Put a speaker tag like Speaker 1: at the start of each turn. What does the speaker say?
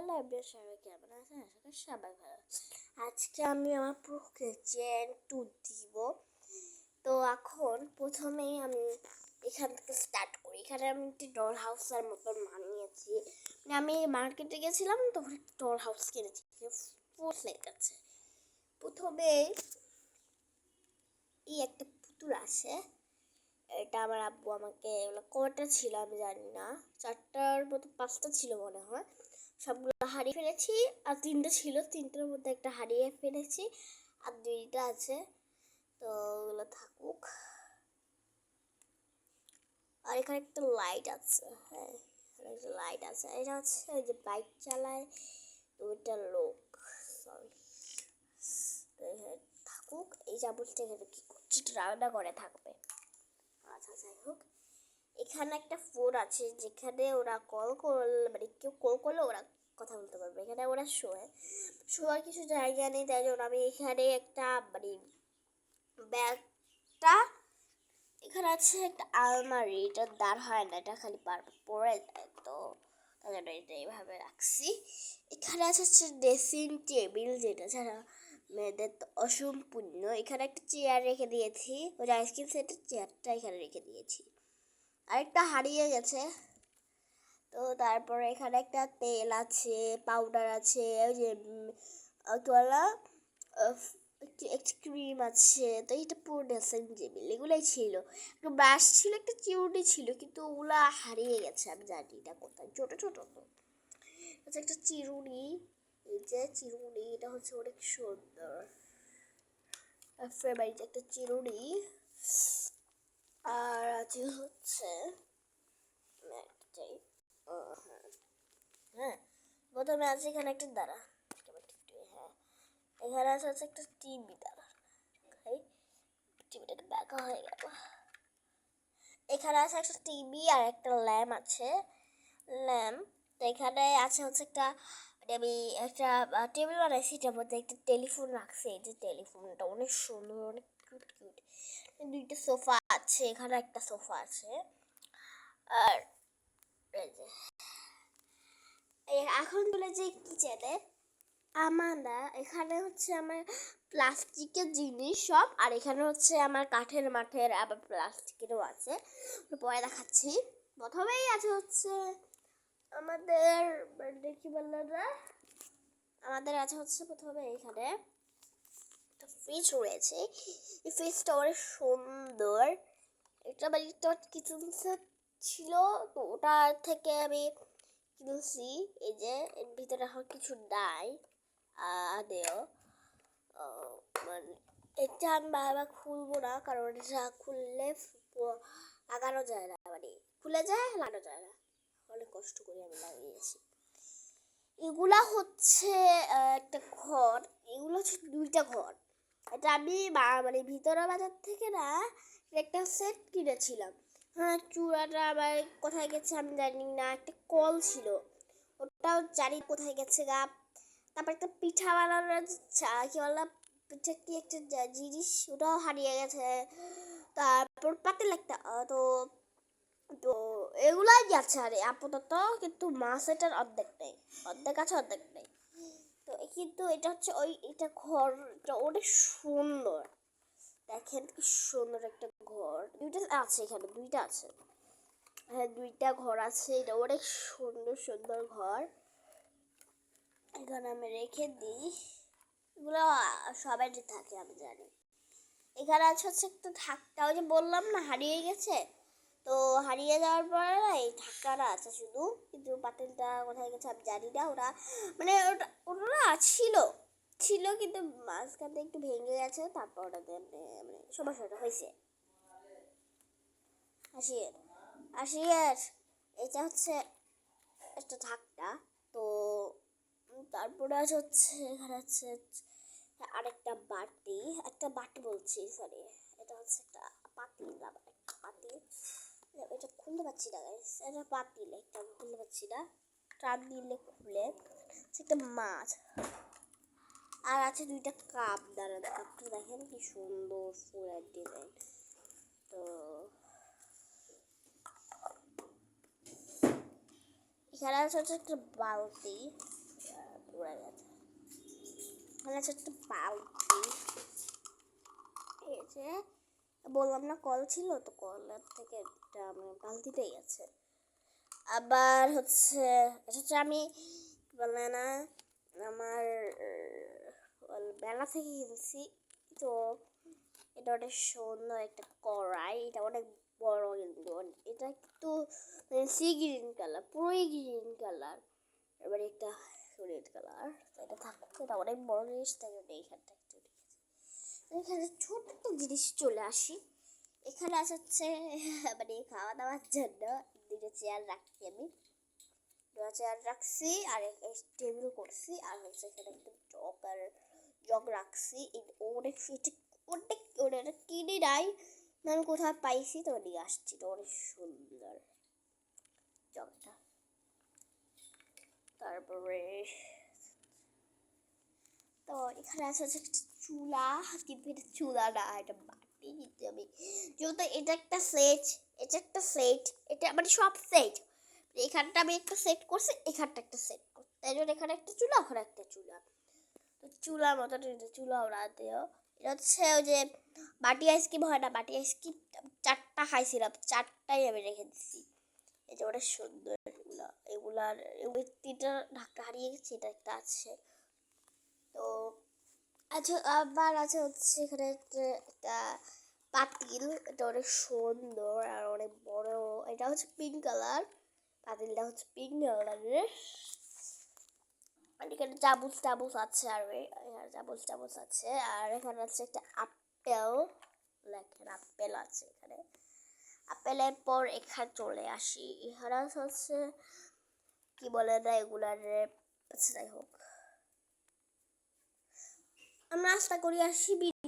Speaker 1: Hello everyone, সবাই কেমন আছেন? আশা করি সবাই ভালো আছেন। আজকে আমি আমার কিচেন ট্যুর দিব। তো এখন প্রথমেই আমি এখান থেকে স্টার্ট করি। এখানে আমি একটি ডল হাউসের মতন বানিয়েছি। মানে আমি মার্কেটে গেছিলাম, তখন একটা ডল হাউস কিনেছি, ফুল সেট আছে। প্রথমে এই একটা পুতুল আছে, এটা আমার আব্বু আমাকে, এগুলো কটা ছিল আমি জানি না, 4টার মতো 5টা ছিল মনে হয়। সবগুলো হারিয়ে ফেলেছি, আর 3টে ছিল, 3টার মধ্যে একটা হারিয়ে ফেলেছি, আর 2টা আছে। তো ওগুলো থাকুক। আর এখানে একটা লাইট আছে, হ্যাঁ একটা লাইট আছে। এটা হচ্ছে ওই যে বাইক চালায়, তো ওইটা লোক, সরি। তো এখানে থাকুক। এই চামচটা এখানে কি করছে, রান্না করে থাকবে। আচ্ছা যাই হোক, এখানে একটা ফোন আছে যেখানে ওরা কল করলে, মানে কেউ কল করলে ওরা কথা বলতে পারবে। এখানে ওরা শোয়ার কিছু জায়গা নেই, তাই জন্য আমি এখানে একটা মানে ব্যাগটা, এখানে আছে একটা আলমারি, এটা দাঁড় হয় না, এটা খালি পড়ে যায়, তো তাই জন্য এটা এইভাবে রাখছি। এখানে আছে হচ্ছে ড্রেসিং টেবিল, যেটা ছাড়া মেয়েদের তো অসম্পূর্ণ। এখানে একটা চেয়ার রেখে দিয়েছি, ওই আইসক্রিম সেটের চেয়ারটা এখানে রেখে দিয়েছি। আরেকটা হারিয়ে গেছে। তো তারপরে এখানে একটা তেল আছে, পাউডার আছে, ওই যে কি বলা, একটা ক্রিম আছে। তো এটা পুরো ড্রেসিং টেবিল, এগুলোই ছিল। একটা ব্রাশ ছিল, একটা চিরুনি ছিল, কিন্তু ওগুলা হারিয়ে গেছে, আমি জানি না কোথায়। ছোটো ছোটো তো আচ্ছা, একটা চিরুনি, এই যে চিরুনি, এটা হচ্ছে অনেক সুন্দর, ফেভারিট একটা চিরুনি। আর আছে হচ্ছে হ্যাঁ, প্রথমে আছে এখানে একটা হ্যাঁ, এখানে আছে হচ্ছে একটা টিভি। টিভিটাকে দেখা হয়ে গেল। এখানে আছে একটা টিভি আর একটা ল্যাম্প আছে, ল্যাম্প। তো এখানে আছে হচ্ছে একটা, আমি একটা টেবিল বানাইছি, এটার মধ্যে একটা টেলিফোন রাখছি। এই যে টেলিফোনটা অনেক সুন্দর, অনেক কিউট কিউট। 2টা সোফা আছে, এখানে একটা সোফা আছে। আর এই যে এখন চলে যে কিচেনে, আমরা এখানে হচ্ছে আমার প্লাস্টিকের জিনিস সব, আর এখানে হচ্ছে আমার কাঠের মাঠের, আবার প্লাস্টিকেরও আছে, পরে দেখাচ্ছি। প্রথমেই আছে হচ্ছে আমাদের, দেখি বললাম না, আমাদের আছে হচ্ছে প্রথমে এখানে একটা ফ্রিজ রয়েছে। এই ফ্রিজটা অনেক সুন্দর, এটা মানে কিছু ছিল, তো ওটা থেকে আমি কিনেছি। এই যে এর ভিতরে এখন কিছু নাই আদেও, মানে এটা আমি বারবার খুলবো না, কারণ এটা খুললে লাগানো যায় না, মানে খুলে যায় লাগানো যায় না, অনেক কষ্ট করে আমি লাগিয়েছি। এগুলা হচ্ছে একটা ঘর, এগুলো হচ্ছে 2টা ঘর। এটা আমি মানে ভিতরে বাজার থেকে না একটা সেট কিনেছিলাম। হ্যাঁ, চূড়াটা আবার কোথায় গেছে আমি জানি না, একটা কল ছিল, ওটাও জানি কোথায় গেছে গা। তারপর একটা পিঠা বানানোর কি বললাম, পিঠা কি একটা জিনিস, ওটাও হারিয়ে গেছে। তারপর পাতিল একটা, তো তো এগুলাই গেছে আরে আপাতত, কিন্তু মাছ এটার অর্ধেক নেই, অর্ধেক আছে অর্ধেক নেই। তো কিন্তু এটা হচ্ছে ওই, এটা ঘরটা অনেক সুন্দর, দেখেন কি সুন্দর একটা ঘর। 2টা আছে, এখানে 2টা আছে, হ্যাঁ 2টা ঘর আছে। এটা অনেক সুন্দর সুন্দর ঘর। এখানে আমি রেখে দিই, এগুলো সবাই থাকে আমি জানি। এখানে আছে হচ্ছে একটা ঢাকটা, ওই যে বললাম না হারিয়ে গেছে, তো হারিয়ে যাওয়ার পরে না এই ঢাকাটা আছে শুধু, কিন্তু পাতিলটা কোথায় গেছে আমি জানি না। ওরা মানে ওটা ছিল ছিল কিন্তু মাঝখানে একটু ভেঙে গেছে, তারপর ওটাতে মানে সমস্যাটা হয়েছে। আসিয়ের এটা হচ্ছে একটা ঢাকটা। তো তারপরে হচ্ছে এখানে হচ্ছে আরেকটা বাটি, একটা বাটি বলছি সরি, এটা হচ্ছে একটা পাতিল, একটা পাতিল, এটা খুলতে পারছি না গাইস, এটা পাতিল, একটা খুলতে পারছি না, টান দিলে খুলে, একটা মাছ। আর আছে 2টা কাপ, দাঁড়ানো কাপটা দেখেন কি সুন্দর ফুলের ডিজাইন। তো এখানে আছে হচ্ছে একটা বালতি, উড়ে গেছে। তাহলে আছে একটা বালতি, এই যে বললাম না কল ছিল, তো কলের থেকে একটা আমি বালতিতেই আছে। আবার হচ্ছে এটা হচ্ছে আমি বলে না আমার মেলা থেকে কিনছি, তো এটা অনেক সুন্দর একটা কড়াই, এটা অনেক বড়, কিন্তু এটা একটু সি গ্রিন কালার, পুরোই গ্রিন কালার, এবার একটা রেড কালার, এটা থাকছে, এটা অনেক বড় জিনিস, তাই এইখানটা একটু এখানে ছোট্ট একটা জিনিস চলে আসি। এখানে হচ্ছে মানে খাওয়া দাওয়ার জন্য দুটো চেয়ার রাখছি, আমি দুটো চেয়ার রাখছি আর টেবিল করছি, আর হচ্ছে এখানে একটা জগ রাখছি। অনেক অনেক অনেক কিনে নাই, আমি কোথাও পাইছি তো নিয়ে আসছি, তো অনেক সুন্দর জগটা। তারপরে তো এখানে আছে হচ্ছে একটা চুলা, কিন্তু এটা চুলা না, এটা বাটি নিতে হবে, যেহেতু এটা একটা সেট, এটা একটা সেট, এটা মানে সব সেট, এখানটা আমি একটা সেট করছি, এখানটা একটা সেট করছি, তাই জন্য এখানে একটা চুলা, ওখানে একটা চুলা, তো চুলার মতো চুলা ওরা দেও। এটা হচ্ছে ওই যে বাটি আইসক্রিম হয় না, বাটি আইসক্রিম 4টা খাইছিলাম, 4টাই আমি রেখে দিচ্ছি। এই যে ওটা সুন্দর, এগুলার 3টা ঢাকা হারিয়ে গেছে, এটা একটা আছে। তো আচ্ছা, আবার আছে হচ্ছে এখানে একটা পাতিল, এটা অনেক সুন্দর আর অনেক বড়, এটা হচ্ছে পিঙ্ক কালার, পাতিলটা হচ্ছে পিঙ্ক কালারের, আর এখানে চামচ টামচ আছে, আর চামচ আছে, আর এখানে আছে একটা আপেল, লেখেন আপেল আছে এখানে। আপেলের পর এখানে চলে আসি, এখানে হচ্ছে কি বলে না এগুলার, আচ্ছা যাই হোক, আমরা আশা করি আসি।